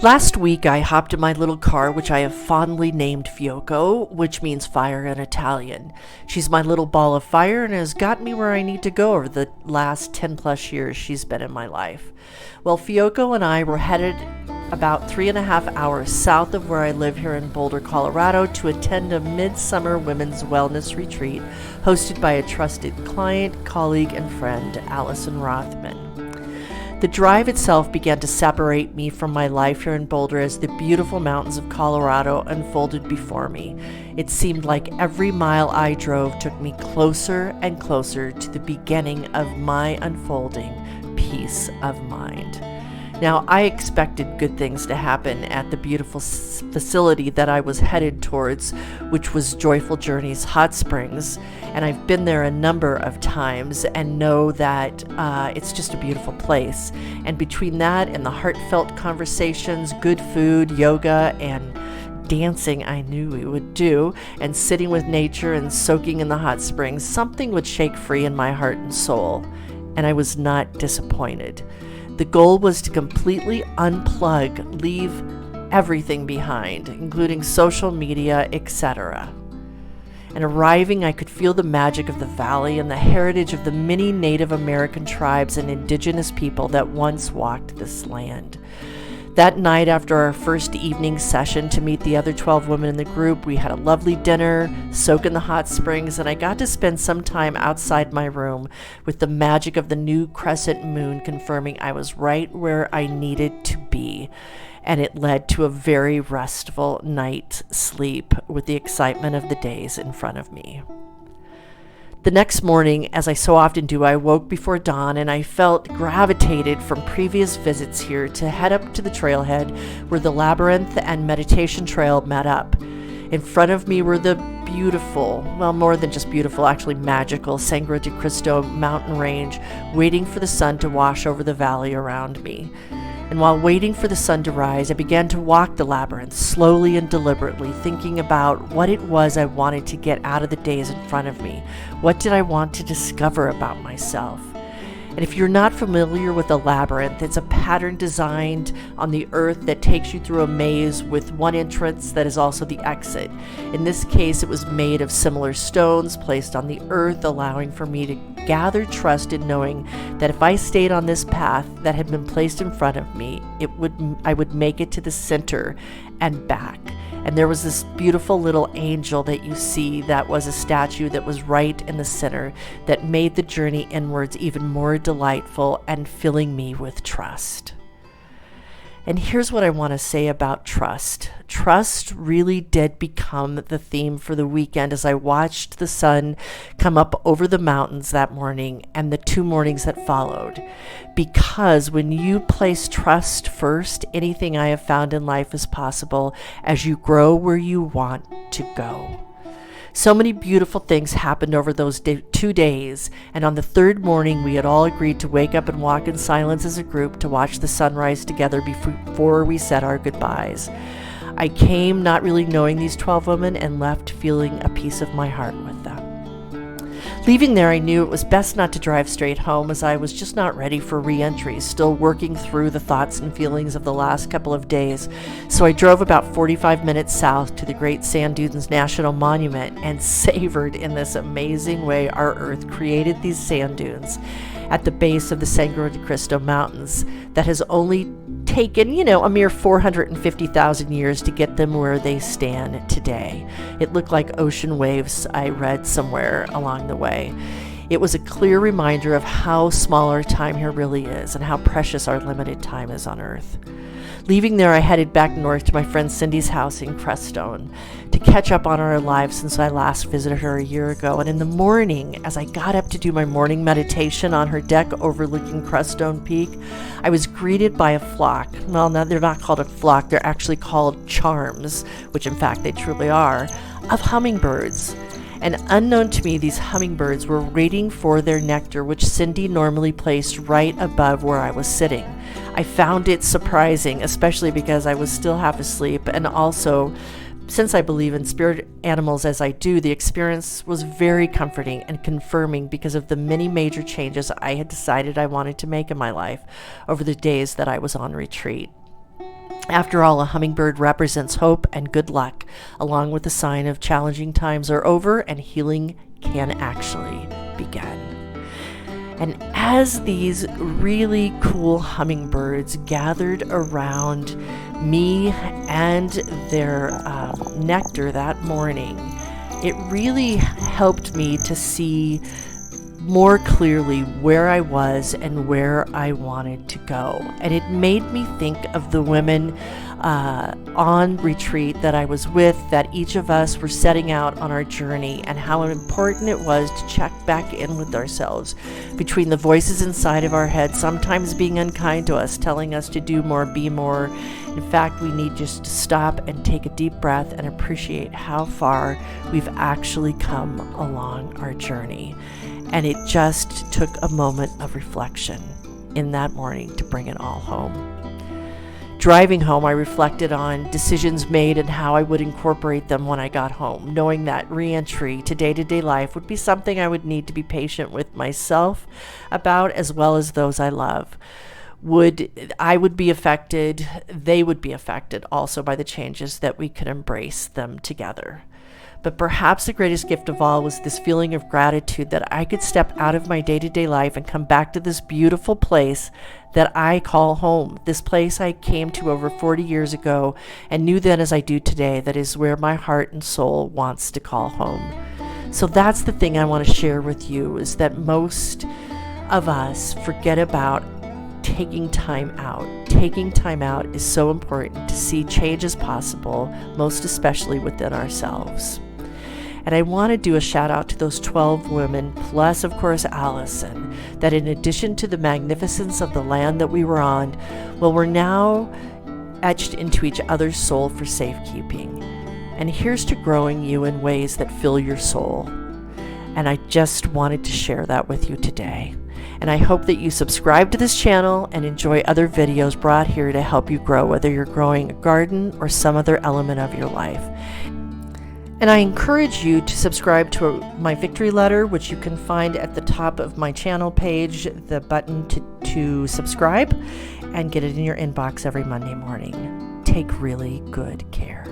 Last week, I hopped in my little car, which I have fondly named Fiocco, which means fire in Italian. She's my little ball of fire and has gotten me where I need to go over the last 10 plus years she's been in my life. Well, Fiocco and I were headed about 3.5 hours south of where I live here in Boulder, Colorado, to attend a midsummer women's wellness retreat hosted by a trusted client, colleague, and friend, Allison Rothman. The drive itself began to separate me from my life here in Boulder as the beautiful mountains of Colorado unfolded before me. It seemed like every mile I drove took me closer and closer to the beginning of my unfolding peace of mind. Now, I expected good things to happen at the beautiful facility that I was headed towards, which was Joyful Journeys Hot Springs, and I've been there a number of times and know that it's just a beautiful place. And between that and the heartfelt conversations, good food, yoga, and dancing I knew we would do, and sitting with nature and soaking in the hot springs, something would shake free in my heart and soul, and I was not disappointed. The goal was to completely unplug, leave everything behind, including social media, etc. And arriving, I could feel the magic of the valley and the heritage of the many Native American tribes and indigenous people that once walked this land. That night, after our first evening session to meet the other 12 women in the group, we had a lovely dinner, soak in the hot springs, and I got to spend some time outside my room with the magic of the new crescent moon confirming I was right where I needed to be. And it led to a very restful night's sleep with the excitement of the days in front of me. The next morning, as I so often do, I woke before dawn and I felt gravitated from previous visits here to head up to the trailhead where the labyrinth and meditation trail met up. In front of me were the beautiful, well, more than just beautiful, actually magical Sangre de Cristo mountain range, waiting for the sun to wash over the valley around me. And while waiting for the sun to rise, I began to walk the labyrinth slowly and deliberately, thinking about what it was I wanted to get out of the days in front of me. What did I want to discover about myself? And if you're not familiar with a labyrinth, it's a pattern designed on the earth that takes you through a maze with one entrance that is also the exit. In this case, it was made of similar stones placed on the earth, allowing for me to gather trust in knowing that if I stayed on this path that had been placed in front of me, I would make it to the center and back. And there was this beautiful little angel that you see that was a statue that was right in the center that made the journey inwards even more delightful and filling me with trust. And here's what I want to say about trust. Trust really did become the theme for the weekend as I watched the sun come up over the mountains that morning and the 2 mornings that followed. Because when you place trust first, anything I have found in life is possible as you grow where you want to go. So many beautiful things happened over those 2 days, and on the 3rd morning we had all agreed to wake up and walk in silence as a group to watch the sunrise together before we said our goodbyes. I came not really knowing these 12 women and left feeling a piece of my heart with them. Leaving there, I knew it was best not to drive straight home as I was just not ready for re-entry, still working through the thoughts and feelings of the last couple of days. So I drove about 45 minutes south to the Great Sand Dunes National Monument and savored in this amazing way our Earth created these sand dunes at the base of the Sangre de Cristo Mountains that has only taken, a mere 450,000 years to get them where they stand today. It looked like ocean waves, I read somewhere along the way. It was a clear reminder of how small our time here really is and how precious our limited time is on Earth. Leaving there, I headed back north to my friend Cindy's house in Crestone to catch up on our lives since I last visited her a year ago. And in the morning, as I got up to do my morning meditation on her deck overlooking Crestone Peak, I was greeted by a flock. Well, no, they're not called a flock. They're actually called charms, which in fact they truly are, of hummingbirds. And unknown to me, these hummingbirds were waiting for their nectar, which Cindy normally placed right above where I was sitting. I found it surprising, especially because I was still half asleep, and also, since I believe in spirit animals as I do, the experience was very comforting and confirming because of the many major changes I had decided I wanted to make in my life over the days that I was on retreat. After all, a hummingbird represents hope and good luck, along with the sign of challenging times are over and healing can actually begin. And as these really cool hummingbirds gathered around me and their nectar that morning, it really helped me to see more clearly where I was and where I wanted to go. And it made me think of the women on retreat that I was with, that each of us were setting out on our journey, and how important it was to check back in with ourselves between the voices inside of our head, sometimes being unkind to us, telling us to do more, be more. In fact, we need just to stop and take a deep breath and appreciate how far we've actually come along our journey. And it just took a moment of reflection in that morning to bring it all home. Driving home, I reflected on decisions made and how I would incorporate them when I got home, knowing that re-entry to day-to-day life would be something I would need to be patient with myself about, as well as those I love. I would be affected, they would be affected also by the changes, that we could embrace them together. But perhaps the greatest gift of all was this feeling of gratitude that I could step out of my day-to-day life and come back to this beautiful place that I call home, this place I came to over 40 years ago and knew then as I do today that is where my heart and soul wants to call home. So that's the thing I want to share with you, is that most of us forget about taking time out. Taking time out is so important to see change as possible, most especially within ourselves. And I want to do a shout out to those 12 women, plus of course Allison, that in addition to the magnificence of the land that we were on, well, we're now etched into each other's soul for safekeeping. And here's to growing you in ways that fill your soul. And I just wanted to share that with you today. And I hope that you subscribe to this channel and enjoy other videos brought here to help you grow, whether you're growing a garden or some other element of your life. And I encourage you to subscribe to my victory letter, which you can find at the top of my channel page, the button to subscribe, and get it in your inbox every Monday morning. Take really good care.